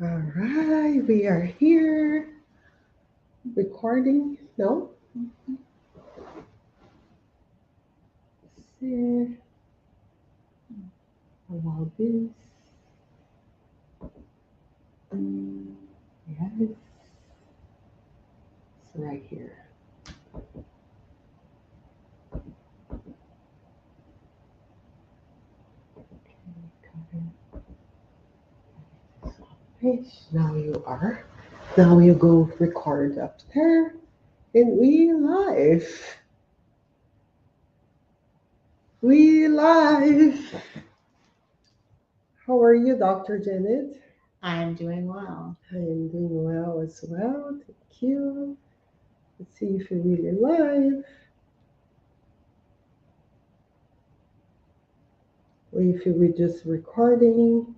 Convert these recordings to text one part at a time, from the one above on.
All right, we are here recording. No, see, allow this. Yes, it's right here. Page. Now you are. Now you go record up there, and we live. We live. How are you, Dr. Janet? I'm doing well. I am doing well as well. Thank you. Let's see if you're really live. Or if you were just recording.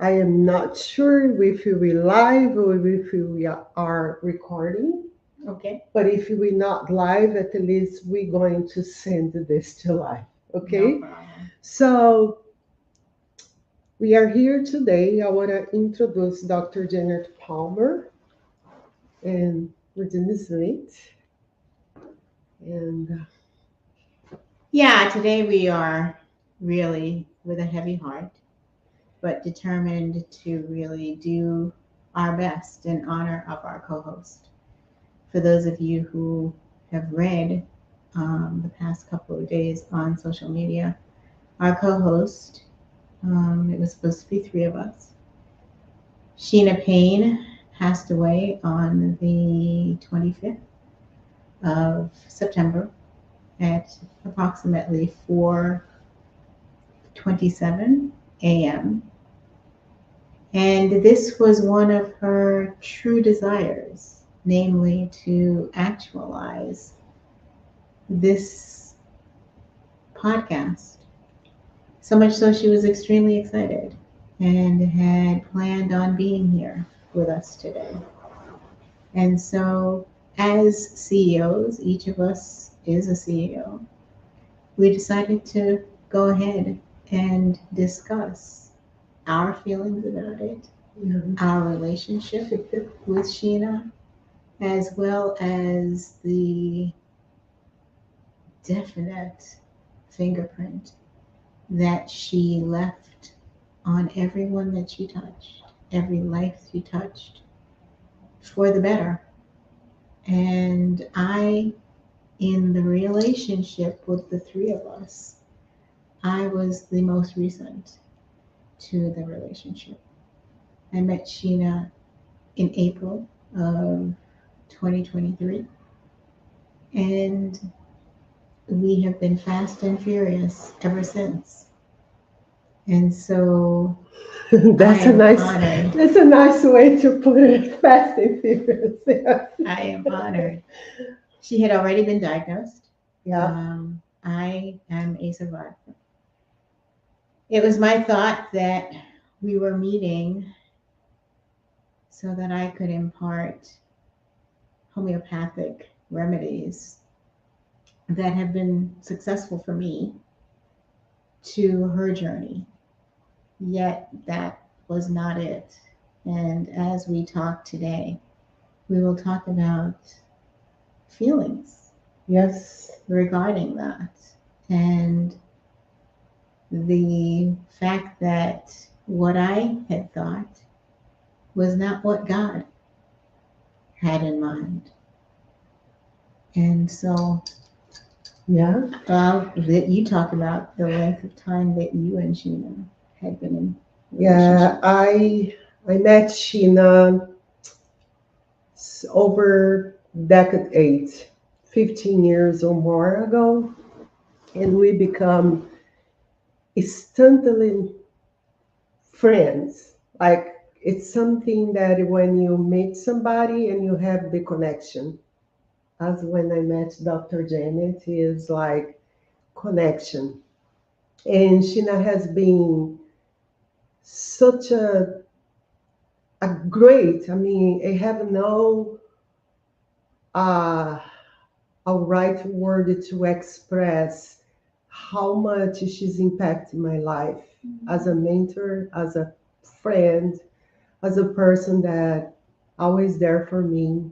I am not sure if we live or if we are recording. Okay. But if we're not live, at least we're going to send this to live. No Okay? problem. So we are here today. I want to introduce Dr. Janet Palmer and Regina Smith. And Yeah, today we are really with a heavy heart, but determined to really do our best in honor of our co host. For those of you who have read the past couple of days on social media, our co host, it was supposed to be three of us, Sheena Payne, passed away on the 25th of September at approximately 4:27 a.m. And this was one of her true desires, namely to actualize this podcast. So much so she was extremely excited and had planned on being here with us today. And so, as CEOs, each of us is a CEO, we decided to go ahead and discuss our feelings about it, our relationship with Sheena, as well as the definite fingerprint that she left on everyone that she touched, every life she touched for the better. And I, in the relationship with the three of us, I was the most recent to the relationship. I met Sheena in April of 2023, and we have been fast and furious ever since. And so I that's a am nice honored. that's a nice way to put it. Fast and furious. I am honored. She had already been diagnosed. Yeah. I am a survivor. It was my thought that we were meeting so that I could impart homeopathic remedies that have been successful for me to her journey. Yet that was not it. And as we talk today, we will talk about feelings Yes. regarding that and the fact that what I had thought was not what God had in mind. And so, Yeah. that you talk about the length of time that you and Sheena had been in Yeah. relationship. I met Sheena over decade eight, 15 years or more ago, and we become instantly friends. Like it's something that when you meet somebody and you have the connection. As when I met Dr. Janet, is like connection. And Sheena has been such a great, I mean, I have no uh, a right word to express how much she's impacted my life as a mentor, as a friend, as a person that always there for me,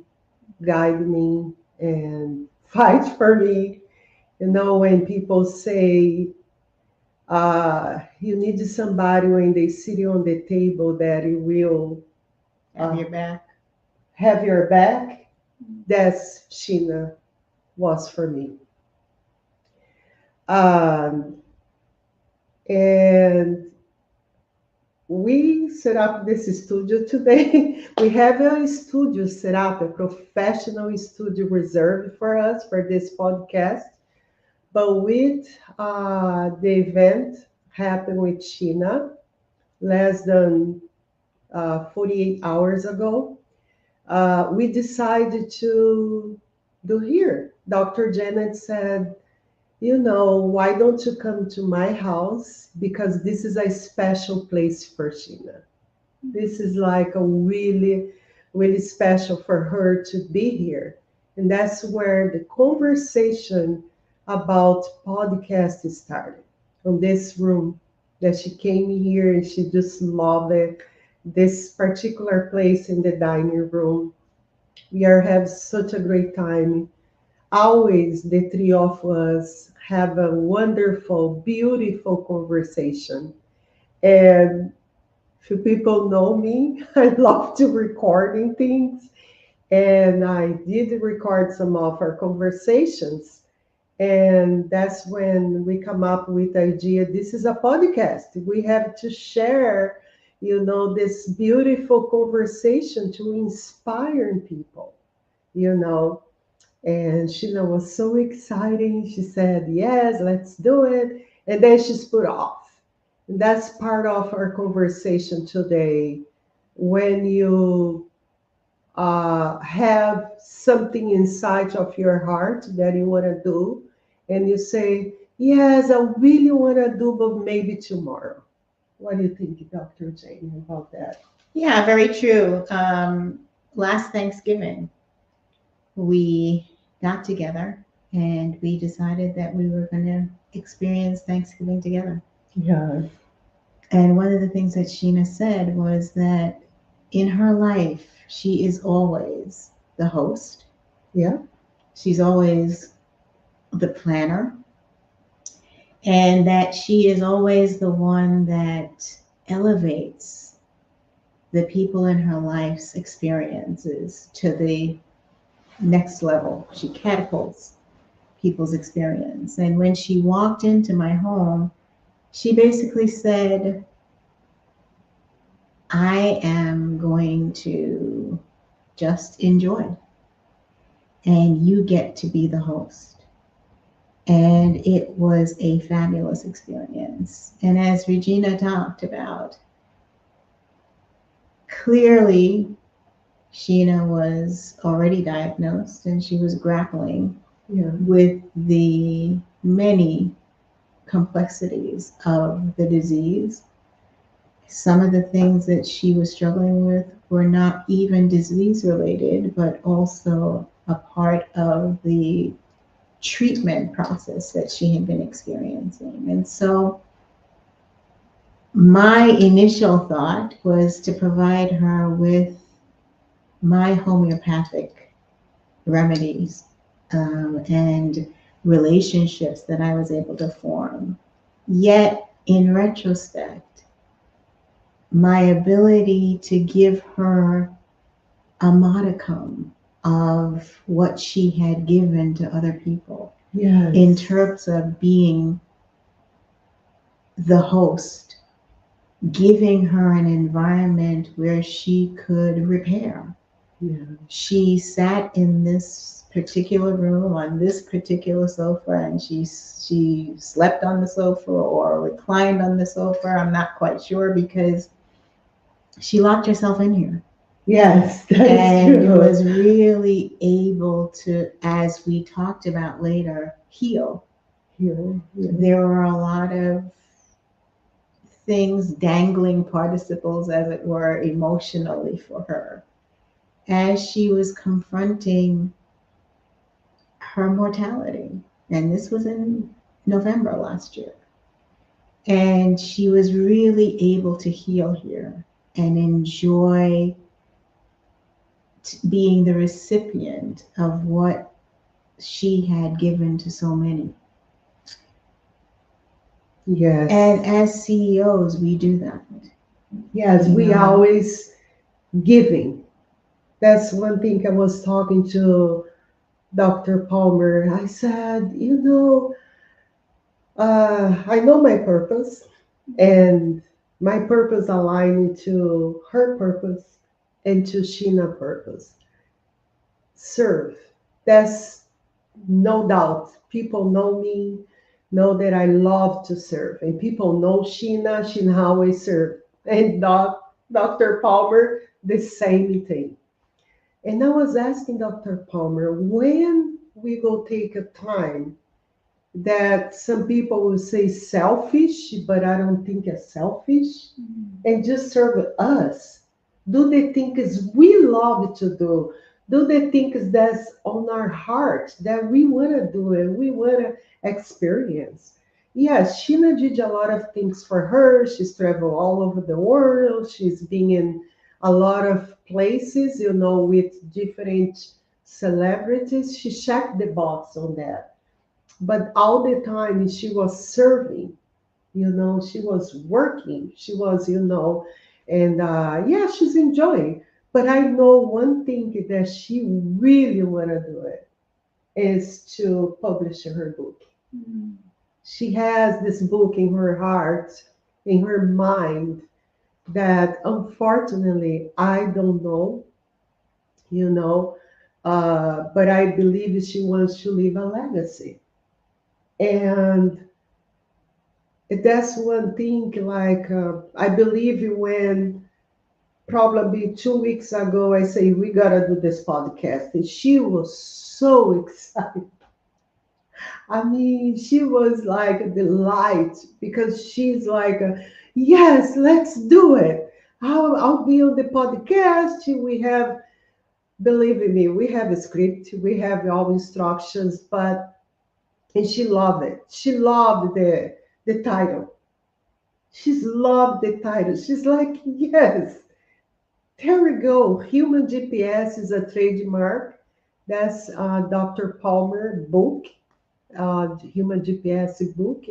guide me, and fight for me. You know, when people say you need somebody when they sit on the table that it will Have uh, your back. have your back, that's Sheena was for me. Um, and we set up this studio today. We have a studio set up, a professional studio reserved for us for this podcast. But with the event happened with Sheena less than 48 hours ago, we decided to do here. Dr. Janet said, you know, why don't you come to my house? Because this is a special place for Sheena. This is like a really, really special for her to be here. And that's where the conversation about podcast started. On this room that she came here and she just loved it. This particular place in the dining room. We are have such a great time. Always the three of us have a wonderful, beautiful conversation. And few people know me. I love to recording things, and I did record some of our conversations. And that's when we come up with the idea. This is a podcast. We have to share, you know, this beautiful conversation to inspire people, you know. And Sheila was so exciting. She said, yes, let's do it. And then she's put off. And that's part of our conversation today. When you have something inside of your heart that you want to do, and you say, yes, I really want to do, but maybe tomorrow. What do you think, Dr. Jane, about that? Yeah, very true. Last Thanksgiving, we got together and we decided that we were going to experience Thanksgiving together. Yes. And one of the things that Sheena said was that in her life, she is always the host, Yeah. she's always the planner, and that she is always the one that elevates the people in her life's experiences to the next level. She catapults people's experience. And when she walked into my home, she basically said, I am going to just enjoy, and you get to be the host. And it was a fabulous experience. And as Regina talked about, clearly Sheena was already diagnosed and she was grappling Yeah. with the many complexities of the disease. Some of the things that she was struggling with were not even disease related, but also a part of the treatment process that she had been experiencing. And so my initial thought was to provide her with my homeopathic remedies and relationships that I was able to form. Yet, in retrospect, my ability to give her a modicum of what she had given to other people in Yes. terms of being the host, giving her an environment where she could repair. Yeah. She sat in this particular room on this particular sofa, and she slept on the sofa or reclined on the sofa. I'm not quite sure, because she locked herself in here Yes, that is and true. was really able to, as we talked about later, heal. Yeah. Yeah. There were a lot of things, dangling participles, as it were, emotionally for her as she was confronting her mortality. And this was in November last year. And she was really able to heal here. and enjoy being the recipient of what she had given to so many. Yes. And as CEOs, we do that. Yes, You we know, always giving. That's one thing I was talking to Dr. Palmer. I said, I know my purpose, and my purpose aligned to her purpose and to Sheena's purpose. Serve. That's no doubt. People know me, know that I love to serve, and people know Sheena. Sheena always serve, and Dr. Palmer the same thing. And I was asking Dr. Palmer when we will take a time that some people will say selfish, but I don't think it's selfish, and just serve us. Do the things we love to do? Do the things that's on our heart that we want to do and we want to experience? Yes, Sheena did a lot of things for her. She's traveled all over the world. She's been in a lot of places, with different celebrities. She checked the box on that. But all the time she was serving, she was working, she was, and yeah, she's enjoying. But I know one thing that she really want to do it is to publish her book. She has this book in her heart, in her mind, that unfortunately I don't know, you know, but I believe she wants to leave a legacy. And that's one thing, like, I believe when probably 2 weeks ago I say we gotta do this podcast, and she was so excited. I mean, she was like a delight because she's like, yes, let's do it. I'll be on the podcast. We have, believe in me, we have a script, we have all instructions, but and she loved it. She loved the title. She's loved the title. She's like, yes, there we go. Human GPS is a trademark. That's Dr. Palmer book, Human GPS book,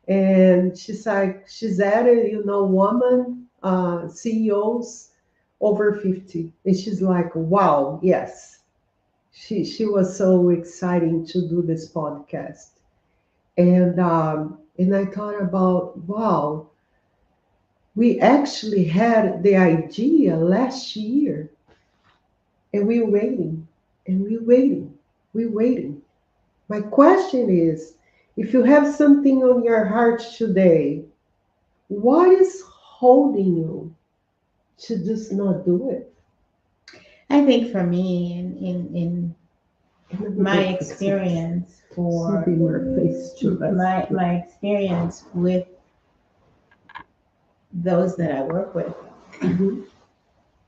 And she's like, she's added, woman CEOs over 50. And she's like, wow, yes. She was so exciting to do this podcast. And I thought about, wow, we actually had the idea last year, and we're waiting, and we're waiting, we're waiting. My question is, if you have something on your heart today, what is holding you to just not do it? I think for me, in Let me my go fix this. experience Should for be more face to us. my experience with those that I work with, Mhm.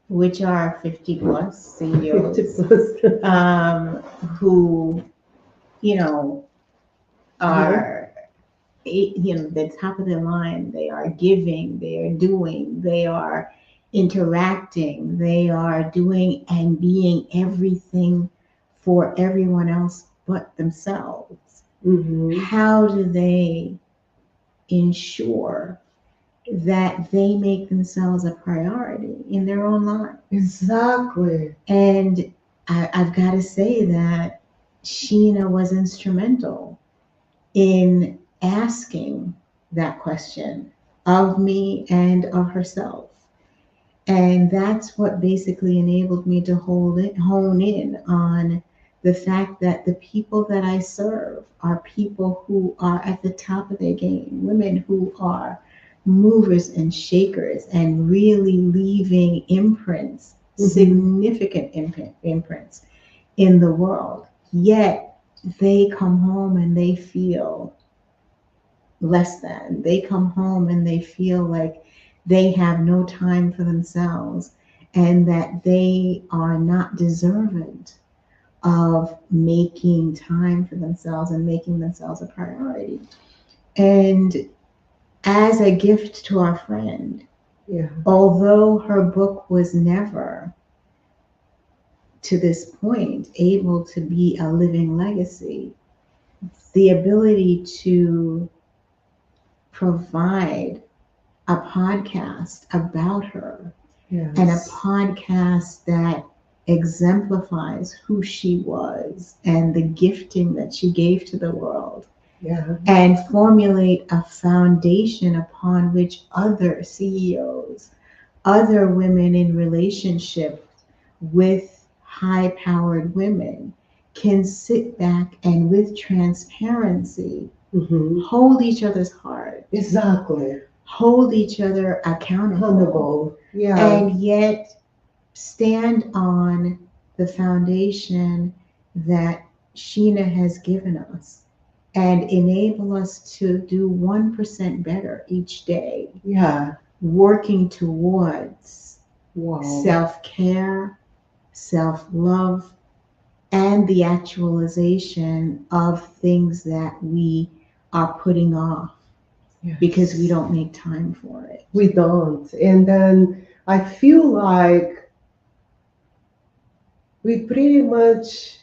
which are 50 plus 50 CEOs, plus. who, you know, Yeah. are, the top of their line. They are giving, they are doing, they are interacting, they are doing and being everything for everyone else but themselves. Hmm. How do they ensure that they make themselves a priority in their own lives? Exactly. And I've got to say that Sheena was instrumental in asking that question of me and of herself. And that's what basically enabled me to hone in on the fact that the people that I serve are people who are at the top of their game, women who are movers and shakers and really leaving imprints, Hmm. significant imprints in the world. Yet they come home and they feel less than. They come home and they feel like they have no time for themselves and that they are not deserving of making time for themselves and making themselves a priority. And as a gift to our friend, Yeah. Although her book was never, to this point, able to be a living legacy, the ability to provide a podcast about her and a Yes. podcast that exemplifies who she was and the gifting that she gave to the world, Yeah. and formulate a foundation upon which other CEOs, other women in relationship with high powered women can sit back and with transparency Mm-hmm. hold each other's heart, Exactly. hold each other accountable, Honorable. Yeah. and yet stand on the foundation that Sheena has given us and enable us to do 1% better each day, Yeah. working towards Wow. self care, self love, and the actualization of things that we are putting off because we Yes. don't make time for it. We don't. And then I feel like we pretty much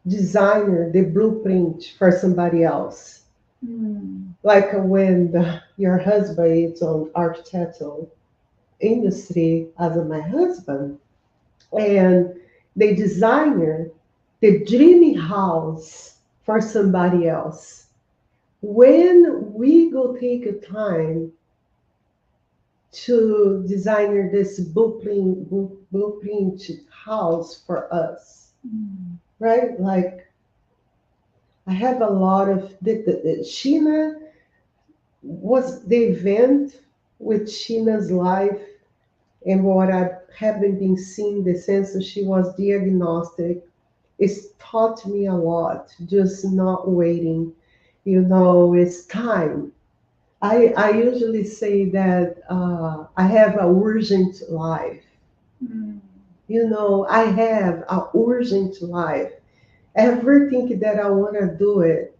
design the blueprint for somebody else. Mm. Like when your husband is on architectural industry as my husband, and they design the dreamy house for somebody else. When we go take a time to design this blueprint house for us, Mm. right? Like I have a lot of Sheena was the event with Sheena's life and what I haven't been seeing the sense that she was diagnostic. It's taught me a lot. Just not waiting, it's time. I usually say that I have a urgent life. Mm. I have a urgent life. Everything that I want to do it,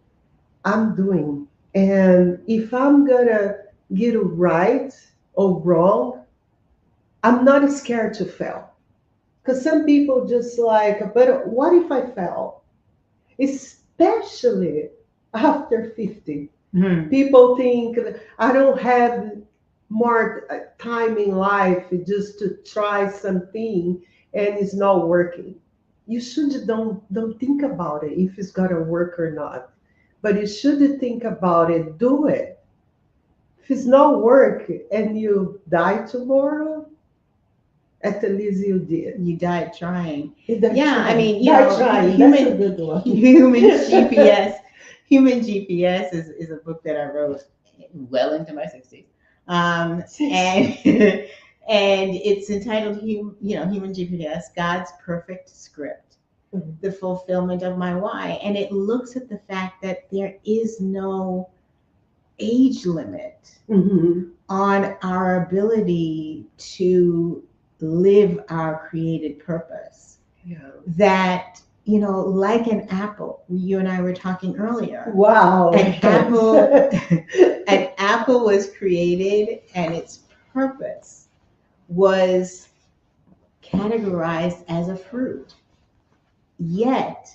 I'm doing. And if I'm gonna get it right or wrong, I'm not scared to fail. Because some people just like, but what if I fail? Especially after 50. Mm. People think I don't have more time in life just to try something and it's not working. You should don't think about it if it's gonna work or not. But you should think about it, do it. If it's not work and you die tomorrow, at least you did. You died trying. Die Yeah, I trying. mean, Die trying. That's a human good one. humans GPS. Human GPS is a book that I wrote well into my 60s. And and it's entitled Human GPS, God's Perfect Script, the fulfillment of my why. And it looks at the fact that there is no age limit Mm-hmm. on our ability to live our created purpose. Yeah. That, like an apple, you and I were talking earlier, Wow. an apple, Yes. an apple was created and its purpose was categorized as a fruit. Yet,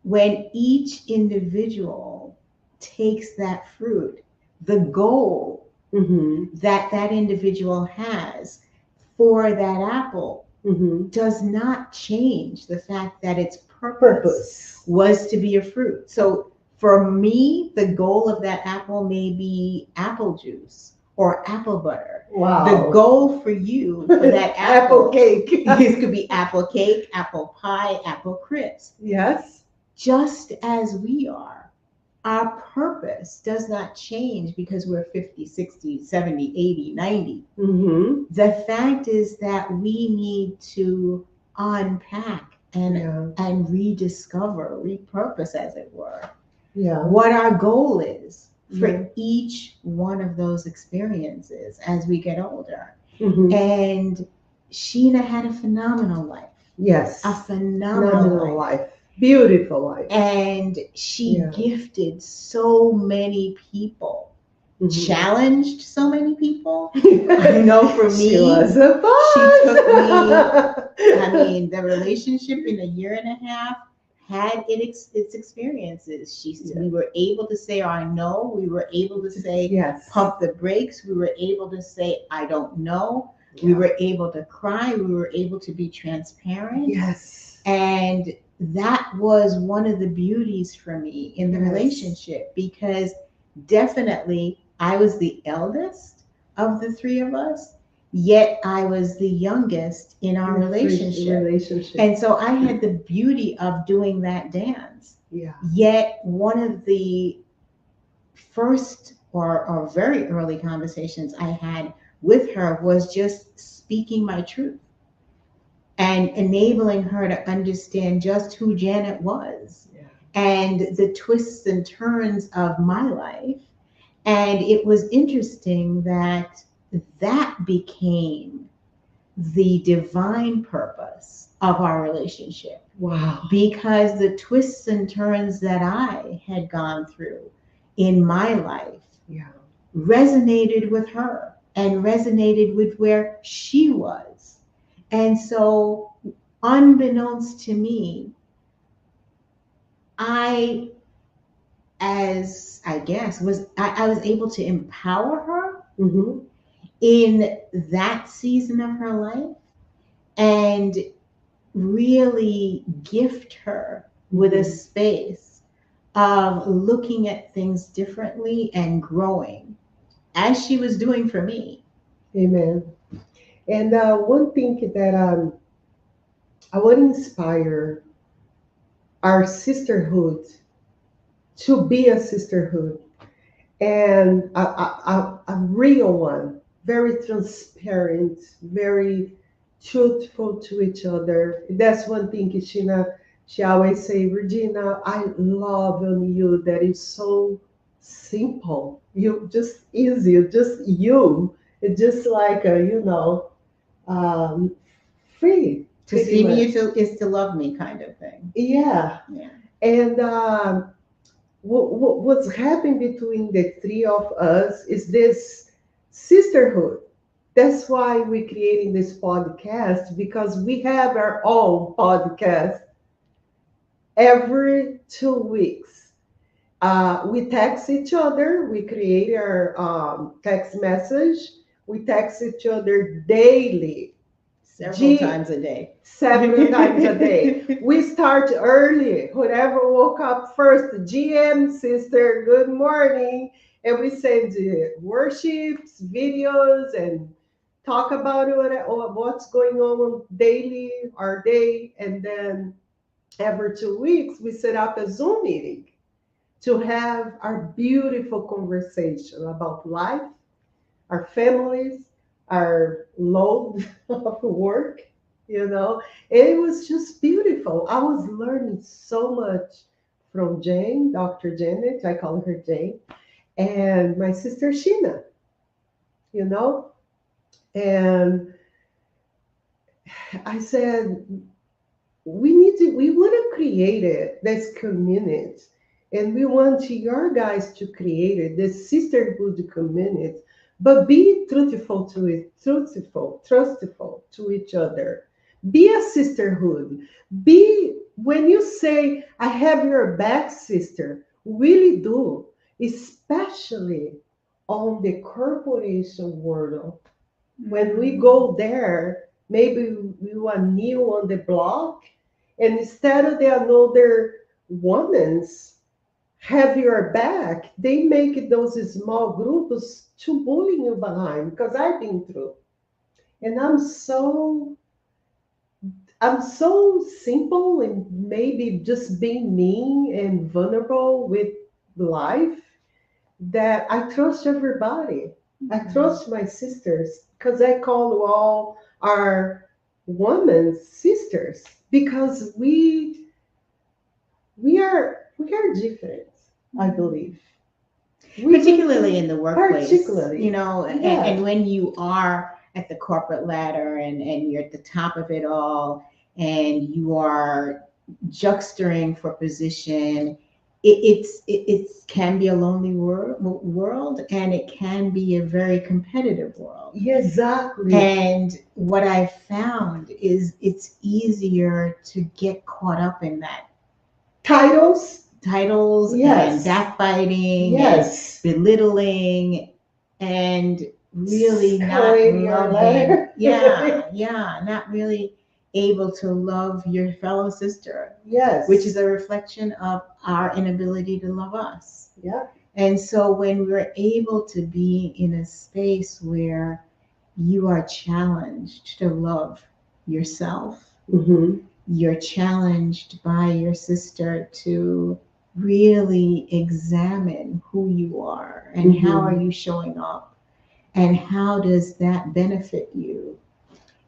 when each individual takes that fruit, the goal Mm-hmm. that individual has for that apple Mm-hmm. does not change the fact that its purpose Purpose. was to be a fruit. So for me, the goal of that apple may be apple juice or apple butter. Wow. The goal for you for that Apple apple cake. this could be apple cake, apple pie, apple crisp. Yes. Just as we are, our purpose does not change because we're 50, 60, 70, 80, 90. Mm-hmm. The fact is that we need to unpack Yeah. and rediscover, repurpose, as it were, Yeah. what our goal is for Yeah. each one of those experiences as we get older. Mm-hmm. And Sheena had a phenomenal life. Yes. A phenomenal Phenomenal life. life. Beautiful life. And she Yeah. gifted so many people challenged so many people. I know for She me, was a she took me, I boss. mean, the relationship in a year and a half had its experiences. We Yes. were able to say our no. We were able to say Yes. pump the brakes. We were able to say I don't know. We Yeah. were able to cry. We were able to be transparent. Yes. And that was one of the beauties for me in the Yes. relationship, because definitely I was the eldest of the three of us, yet I was the youngest in our In three relationship. relationship. And so I had the beauty of doing that dance. Yeah. Yet one of the first or very early conversations I had with her was just speaking my truth and enabling her to understand just who Janet was Yeah. and the twists and turns of my life. And it was interesting that that became the divine purpose of our relationship, Wow. because the twists and turns that I had gone through in my life Yeah. resonated with her and resonated with where she was. And so, unbeknownst to me, I, as I guess, I was able to empower her Mm-hmm. in that season of her life and really gift her with a Mm-hmm. space of looking at things differently and growing as she was doing for me. Amen. And one thing that I would inspire our sisterhood to be a sisterhood, and a real one, very transparent, very truthful to each other. That's one thing Sheena, she always say, Regina, I love on you that is so simple. You just easy, just you. It's just like um, free, To pretty see me much. is to love me, kind of thing. Yeah. Yeah. And what's happened between the three of us is this sisterhood. That's why we're creating this podcast, because we have our own podcast every 2 weeks. We text each other, we create our text message, we text each other daily. Several G times a day. several times a day. We start early. Whoever woke up first, GM sister, good morning. And we send worships, videos, and talk about what's going on daily, our day. And then every 2 weeks, we set up a Zoom meeting to have our beautiful conversation about life, our families, our load of work, you know. It was just beautiful. I was learning so much from Jane, Dr. Janet, I call her Jane, and my sister Sheena, you know. And I said, we want to create it, this community. And we want your guys to create it, this sisterhood community, but be truthful to it, truthful, trustful to each other. Be a sisterhood. Be, when you say, I have your back, sister, really do, especially on the corporation world. When we go there, maybe we were new on the block, and instead of the another women's have your back, they make those small groups to bullying you behind, because I've been through. And I'm so simple and maybe just being mean and vulnerable with life, that I trust everybody. I trust my sisters, because I call all our women sisters, because we are different, I believe. We need Particularly in to, the workplace, particularly, and yeah, when you are at the corporate ladder and you're at the top of it all and you are juxtaring for position, it can be a lonely world, and it can be a very competitive world. Yeah, exactly. And what I found is it's easier to get caught up in that Titles? titles and Yes. backbiting and Yes. belittling and really not Escalate your loving. letter. Yeah, not really able to love your fellow sister, which is Yes. a reflection of our inability to love us. Yeah. And so when we're able to be in a space where you are challenged to love yourself, Mm-hmm. you're challenged by your sister to really examine who you are and how are Mm-hmm. you showing up and how does that benefit you.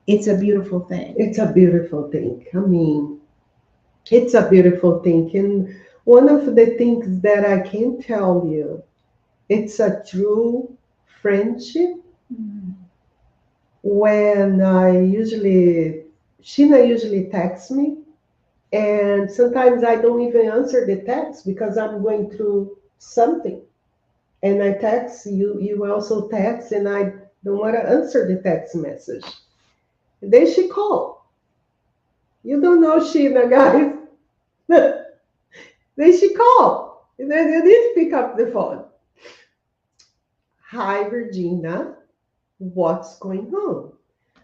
It's a beautiful thing. It's a beautiful thing. I mean, it's a beautiful thing. And one of the things that I can tell you, it's a true friendship Mm. when Sheena usually texts me. And sometimes I don't even answer the text because I'm going through something. And I text you, you also text, and I don't want to answer the text message. Then she called. You don't know Sheena, guys. Then she called. And then you didn't pick up the phone. Hi, Regina. What's going on?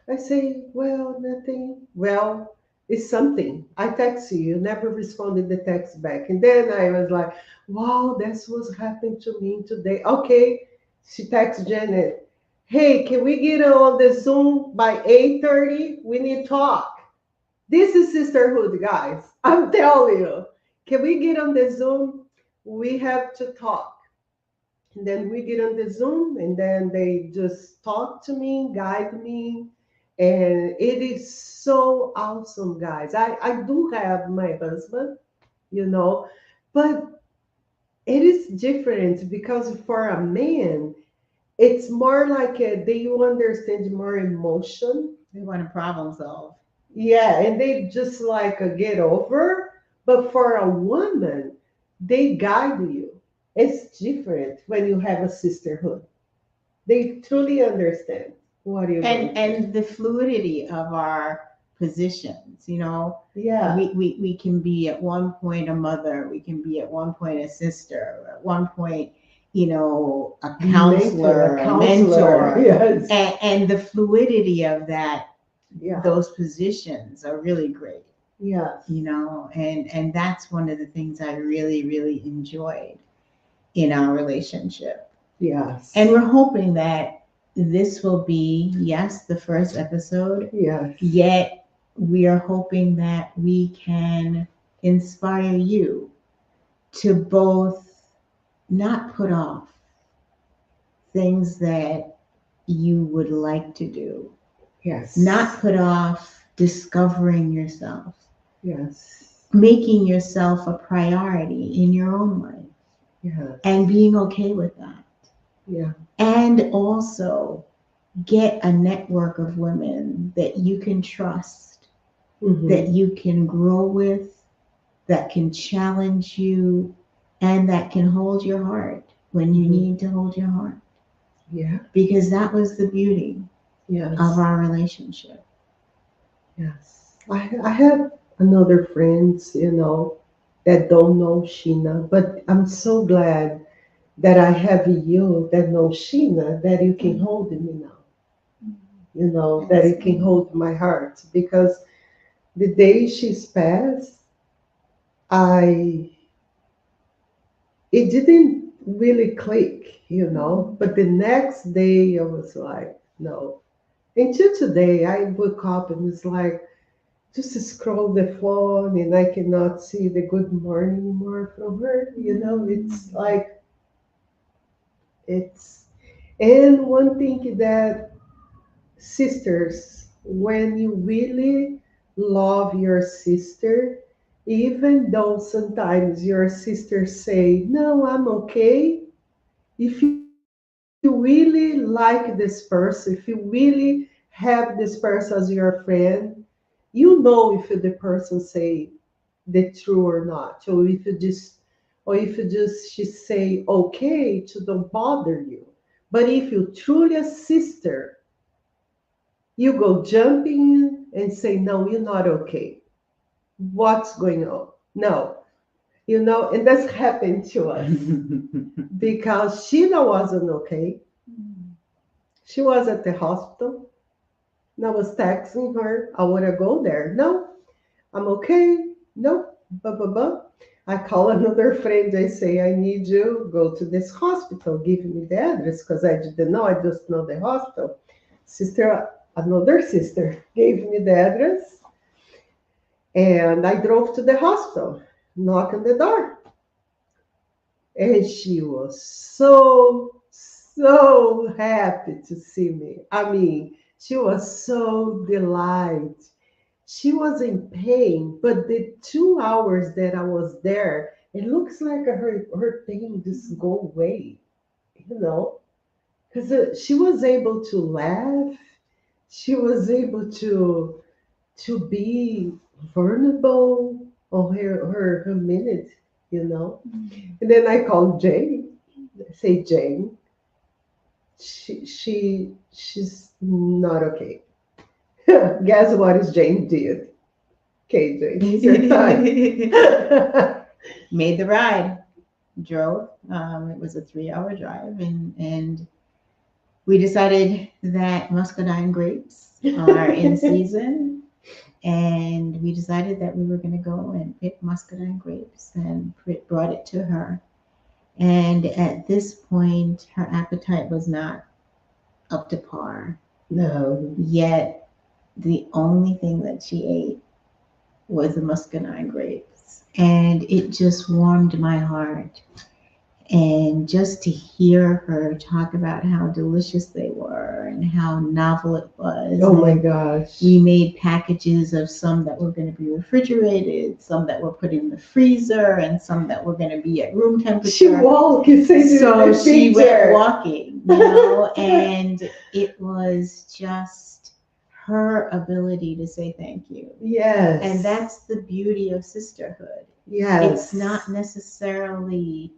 I say, well, nothing. Well, it's something. I text you. You never responded the text back. And then I was like, wow, that's what's happened to me today. Okay. She texts Janet. Hey, can we get on the Zoom by 8:30? We need to talk. This is sisterhood, guys. I'm telling you. Can we get on the Zoom? We have to talk. And then we get on the Zoom, and then they just talk to me, guide me. And it is so awesome, guys. I do have my husband, you know, but it is different because for a man, it's more like they understand more emotion. We want to problem solve. Yeah, and they just like get over. But for a woman, they guide you. It's different when you have a sisterhood. They truly understand what you're going through. And the fluidity of our positions, Yeah, we can be at one point a mother, we can be at one point a sister, at one point, a mentor, a counselor, a counselor. mentor, Yes, and the fluidity of that, yeah, those positions are really great, yes, and that's one of the things I really, really enjoyed in our relationship. And yes, we're hoping that this will be, yes, the first episode, yes. yet we are hoping that we can inspire you to both not put off things that you would like to do, not Yes. put off discovering yourself, Yes. making yourself a priority in your own life, Yes. and being okay with that. Yeah. And also get a network of women that you can trust, that Mm-hmm. you can grow with, that can challenge you, and that can hold your heart when you Mm-hmm. need to hold your heart. Yeah. Because that was the beauty of Yes. our relationship. Yes. I have another friends, that don't know Sheena, but I'm so glad that I have you that know Sheena, that you can hold me now, that Yes, it can hold my heart. Because the day she's passed, I it didn't really click, but the next day I was like, no. Until today, I woke up and it's like, just scroll the phone and I cannot see the good morning more from her. It's like, it's, and one thing that sisters, when you really love your sister, even though sometimes your sister say, no, I'm okay, if you really like this person, if you really have this person as your friend, you know if the person say the truth or not. So if you just or if you just she say okay to don't bother you. But if you truly a sister, you go jumping and say, no, you're not okay. What's going on? No, and that's happened to us because Sheena wasn't okay. She was at the hospital. And I was texting her, I want to go there. No, I'm okay. No, blah, blah, blah. I call another friend. I say, I need you. Go to this hospital. Give me the address because I didn't know. I just know the hospital. Sister, another sister gave me the address. And I drove to the hospital, knocked on the door. And she was so happy to see me. I mean, she was so delighted. She was in pain, but the 2 hours that I was there, it looks like her pain just go away, you know, because she was able to laugh. She was able to be vulnerable on her minute, you know. And then I called Jane. I say, Jane, she's not okay. Guess what is Jane did? Okay, Jane, it's your time. Made the ride, drove. It was a 3 hour drive, and we decided that muscadine grapes are in season, and we decided that we were going to go and pick muscadine grapes and brought it to her. And at this point, her appetite was not up to par. No. Yet, the only thing that she ate was the muscadine grapes. And it just warmed my heart. And just to hear her talk about how delicious they were and how novel it was. Oh my And gosh. we made packages of some that were going to be refrigerated, some that were put in the freezer, and some that were going to be at room She temperature. walked, you say So she went picture. walking, and it was just her ability to say thank you. Yes. And that's the beauty of sisterhood. yes. It's not necessarily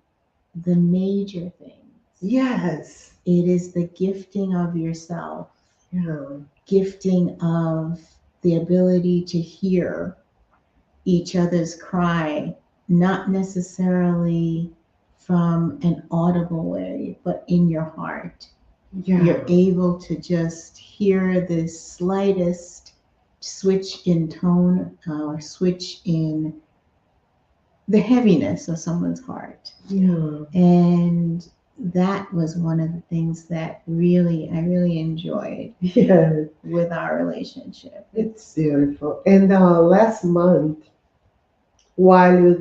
the major things. Yes. It is the gifting of yourself, Yeah. gifting of the ability to hear each other's cry, not necessarily from an audible way, but in your heart. Yeah. You're able to just hear the slightest switch in tone or switch in the heaviness of someone's heart. Yeah. And that was one of the things that I really enjoyed Yeah. with our relationship. It's beautiful. And last month, while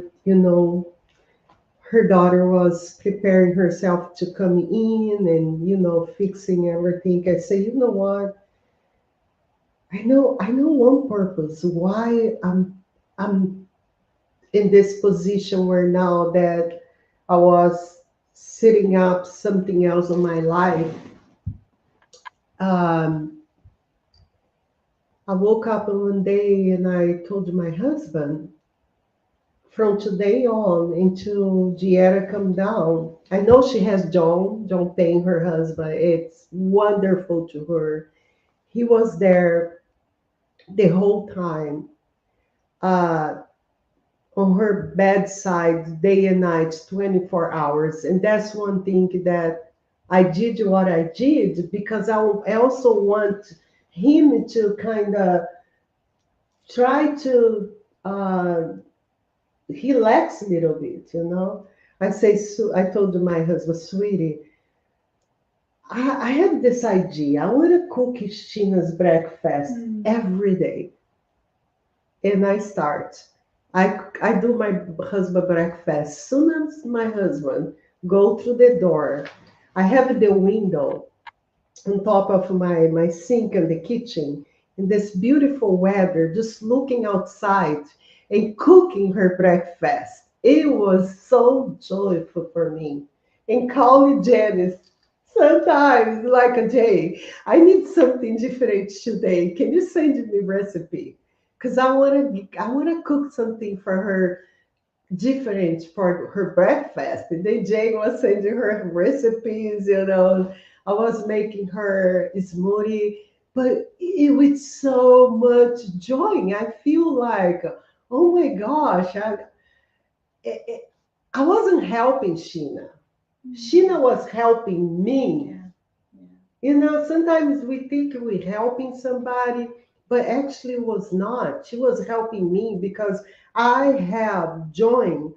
her daughter was preparing herself to come in and fixing everything, I say, you know what? I know one purpose why I'm in this position where now that I was setting up something else in my life. Um, I woke up one day and I told my husband, from today on until Giera come down, I know she has John Payne, her husband. It's wonderful to her. He was there the whole time. Uh, on her bedside day and night 24 hours, and that's one thing that I did what I did because I also want him to kind of try to relax a little bit. I told my husband, sweetie, I have this idea. I want to cook Sheena's breakfast every day. And I start. I do my husband breakfast. Soon as my husband go through the door, I have the window on top of my sink in the kitchen in this beautiful weather, just looking outside and cooking her breakfast. It was so joyful for me. And calling Janice sometimes like a day. I need something different today. Can you send me recipe? Because I wanna cook something for her different for her breakfast. And then Jane was sending her recipes, you know. I was making her smoothie, but it with so much joy. I feel like, oh my gosh, I I wasn't helping Sheena. Sheena was helping me. Yeah. Yeah. You know, sometimes we think we're helping somebody, but actually was not. She was helping me because I have joined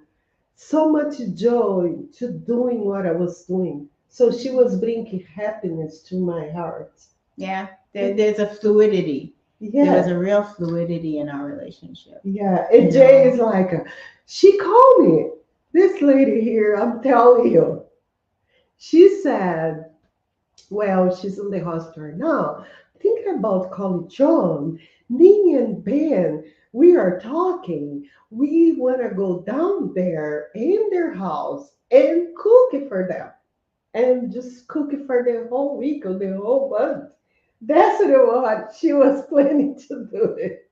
so much joy to doing what I was doing. So she was bringing happiness to my heart. Yeah. There's a fluidity. There was Yeah, a real fluidity in our relationship. yeah. You And Jay is know. like, she called me. This lady here, I'm telling you, she said, well, she's in the hospital now. Thinking about calling John, me and Ben, we are talking. We want to go down there in their house and cook it for them and just cook it for the whole week or the whole month. That's what she was planning to do. It.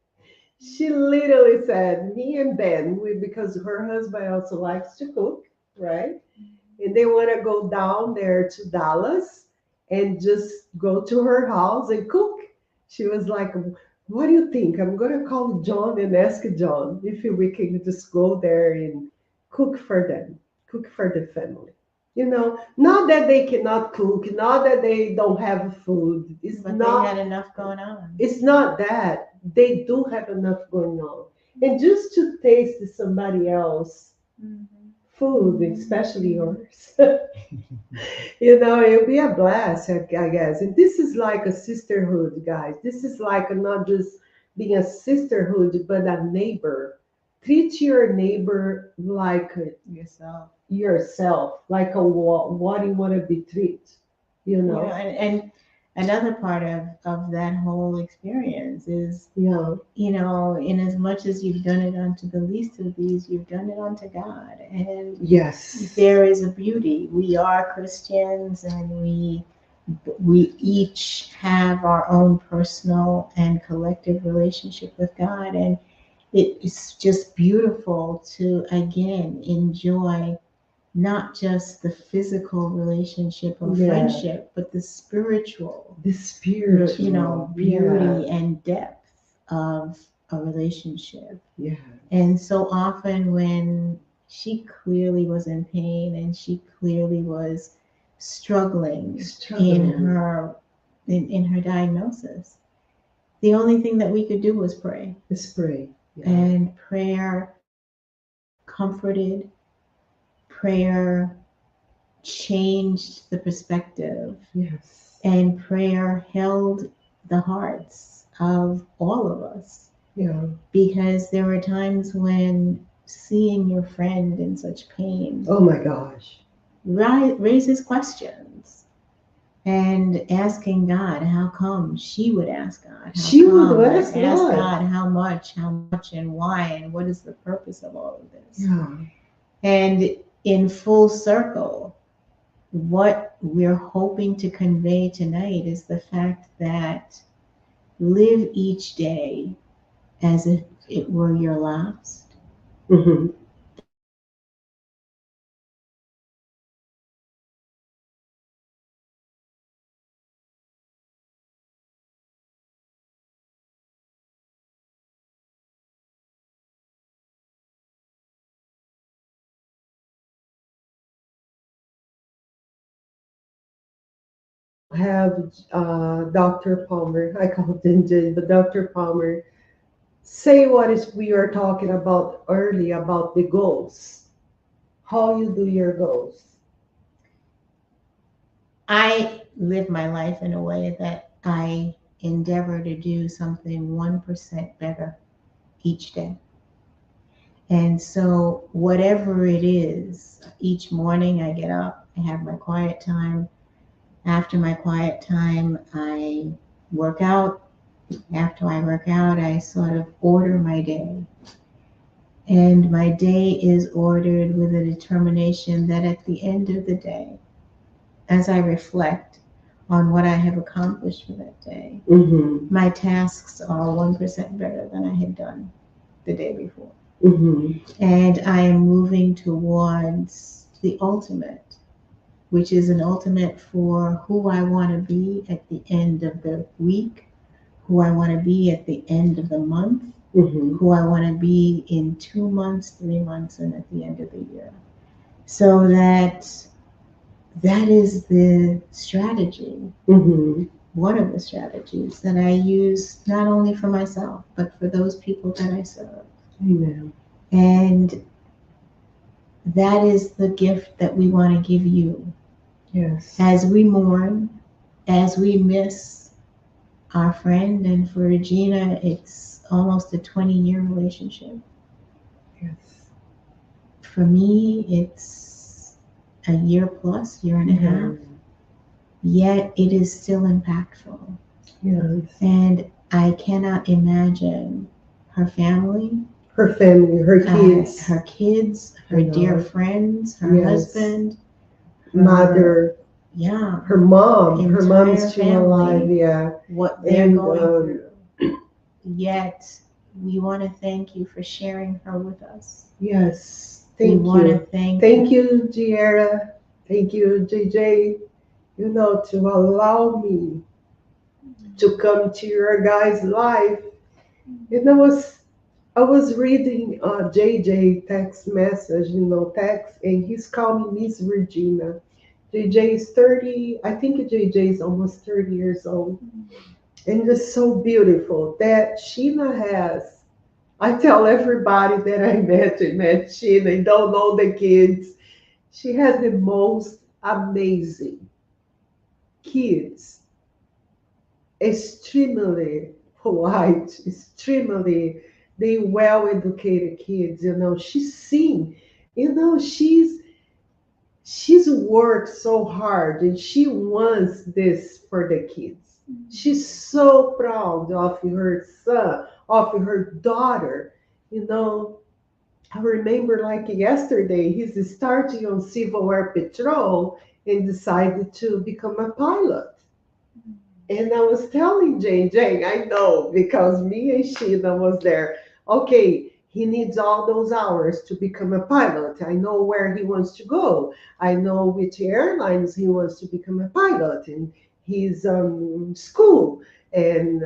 She literally said, me and Ben, because her husband also likes to cook, right? And they want to go down there to Dallas and just go to her house and cook. She was like, what do you think? I'm going to call John and ask John if we can just go there and cook for them, cook for the family. You know, not that they cannot cook, not that they don't have food. But they had enough going on. It's not that. They do have enough going on. And just to taste somebody else Mm-hmm. food, especially yours. You know, it'll be a blast, I guess. And this is like a sisterhood, guys. This is like not just being a sisterhood, but a neighbor. Treat your neighbor like Yourself. yourself, like what you want to be treated, you You know, know? and another part of that whole experience is, Yeah. you know, in as much as you've done it unto the least of these, you've done it unto God. And Yes. there is a beauty. We are Christians, and we each have our own personal and collective relationship with God, and it's just beautiful to again enjoy not just the physical relationship of Yeah. friendship, but the spiritual, The you know, spiritual. Yeah. beauty and depth of a relationship. Yeah. And so often when she clearly was in pain and she clearly was struggling in Struggling. her in her diagnosis, the only thing that we could do was pray. Spray. Yeah. And prayer comforted, prayer changed the perspective, Yes. and prayer held the hearts of all of us, Yeah. because there were times when seeing your friend in such pain Oh my gosh. raises questions, and asking God how come, she would ask God how She would come, and ask ask God. God how much and why, and what is the purpose of all of this. Yeah. And in full circle, what we're hoping to convey tonight is the fact that live each day as if it were your last. Hmm. That every Have Dr. Palmer, I called him Jay, but Dr. Palmer, say what is we are talking about early about the goals, how you do your goals. I live my life in a way that I endeavor to do something 1% better each day. And so, whatever it is, each morning I get up, I have my quiet time. After my quiet time, I work out. After I work out, I sort of order my day. And my day is ordered with a determination that at the end of the day, as I reflect on what I have accomplished for that day, Mm-hmm. my tasks are 1% better than I had done the day before. Mm-hmm. And I am moving towards the ultimate, which is an ultimate for who I want to be at the end of the week, who I want to be at the end of the month, Mm-hmm. who I want to be in 2 months, 3 months, and at the end of the year. So that is the strategy, Mm-hmm. one of the strategies that I use not only for myself, but for those people that I serve. Amen. And that is the gift that we want to give you Yes. as we mourn, as we miss our friend. And for Regina, it's almost a 20-year relationship. Yes. For me, it's a year plus, year and a half, Yeah. yet it is still impactful. Yes. And I cannot imagine her family, Her family, her kids, her kids, her you dear know. friends, her Yes. husband, her, Mother, yeah, her mom is entire still alive, family, yeah. what they're And going through. Yet we want to thank you for sharing her with us. yes, We thank want to you. thank Thank you, Giera. Thank you, JJ, to allow me to come to your guys' life. I was reading JJ text message, text, and he's calling Miss Regina. JJ is 30, I think JJ is almost 30 years old. And it's so beautiful that Sheena has. I tell everybody that met Sheena, they don't know the kids. She has the most amazing kids, extremely polite, extremely they well educated kids. She's seen, she's worked so hard and she wants this for the kids. She's so proud of her son, of her daughter. You know, I remember like yesterday, he's starting on Civil Air Patrol and decided to become a pilot. And I was telling JJ, I know because me and Sheena was there. Okay, he needs all those hours to become a pilot. I know where he wants to go. I know which airlines he wants to become a pilot in his school. And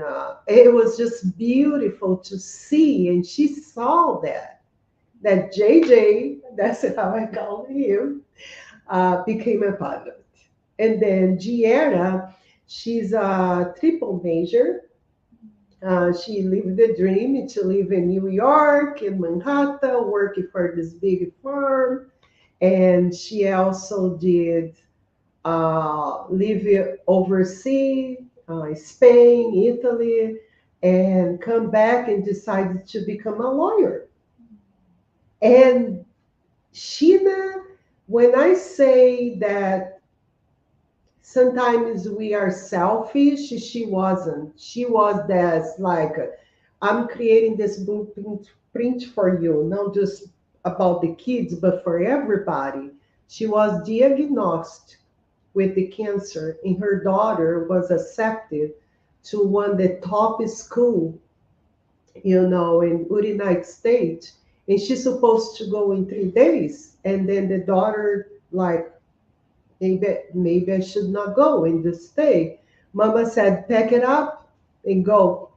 it was just beautiful to see. And she saw that JJ, that's how I call him, became a pilot. And then Giera, she's a triple major. She lived the dream to live in New York, in Manhattan, working for this big firm. And she also did live overseas, Spain, Italy, and come back and decided to become a lawyer. And Sheena, when I say that sometimes we are selfish, she wasn't. She was this like, I'm creating this blueprint for you, not just about the kids, but for everybody. She was diagnosed with the cancer, and her daughter was accepted to one of the top school, in United States, and she's supposed to go in 3 days, and then the daughter like, maybe I should not go and just stay. Mama said, pack it up and go.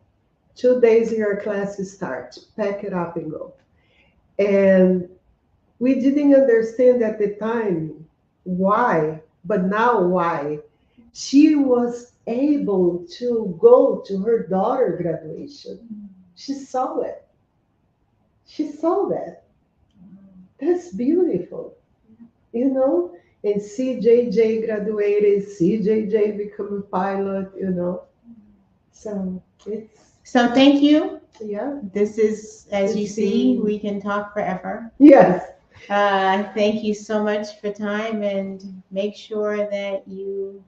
2 days your class starts. Pack it up and go. And we didn't understand at the time why, but now why. She was able to go to her daughter graduation. She saw it. She saw that. That's beautiful, you know? And CJJ graduated, CJJ become a pilot. So it's, So thank you. yeah, This is, as you it's see, been, we can talk forever. yes, Thank you so much for time, and make sure that you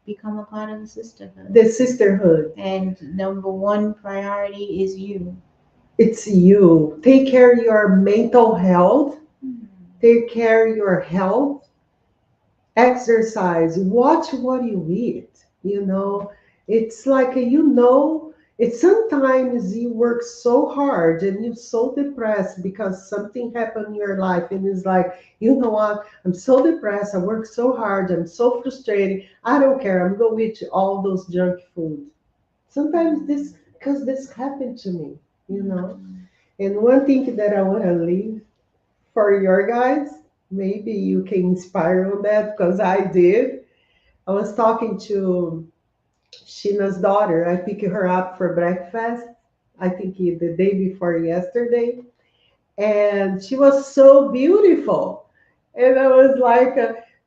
become a part of the sisterhood. the sisterhood. And number one priority is you. It's you. Take care of your mental health, take care of your health, exercise, watch what you eat. It's like, It's sometimes you work so hard and you're so depressed because something happened in your life, and it's like, you know what? I'm so depressed. I work so hard. I'm so frustrated. I don't care. I'm going to eat all those junk food. Sometimes this, because this happened to me, you know. And one thing that I want to leave for your guys, maybe you can inspire on that because I did. I was talking to Sheena's daughter. I picked her up for breakfast. I think the day before yesterday, and she was so beautiful. And I was like,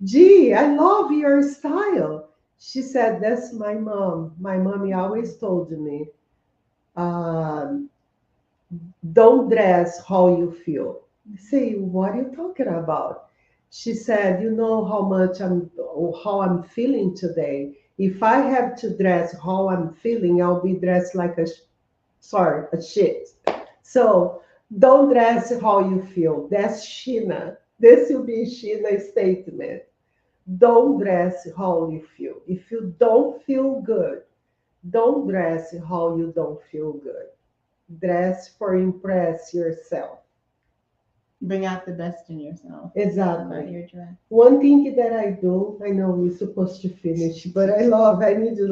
"Gee, I love your style." She said, "That's my mom. My mommy always told me, um, don't dress how you feel." I say, "What are you talking about?" She said, "You know how I'm feeling today. If I have to dress how I'm feeling, I'll be dressed like a shit. So don't dress how you feel." That's Sheena. This will be Sheena's statement. Don't dress how you feel. If you don't feel good, don't dress how you don't feel good. Dress for impress yourself. Bring out the best in yourself. About Exactly. your dress. One thing that I do, I know we're supposed to finish, but I need to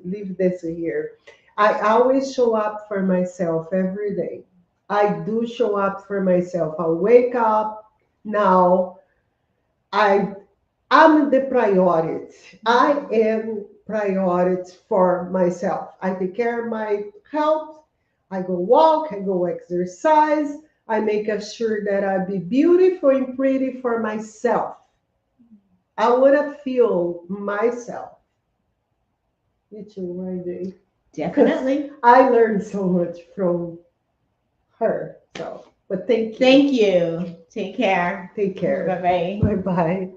leave this here. I always show up for myself every day. I do show up for myself. I wake up now. I am the priority. I am priority for myself. I take care of my health. I go walk. I go exercise. I make sure that I be beautiful and pretty for myself. I want to feel myself. You too, Randy. Because Definitely. I learned so much from her. So, but thank you. Thank you. Take care. Take Bye care. bye. Bye bye.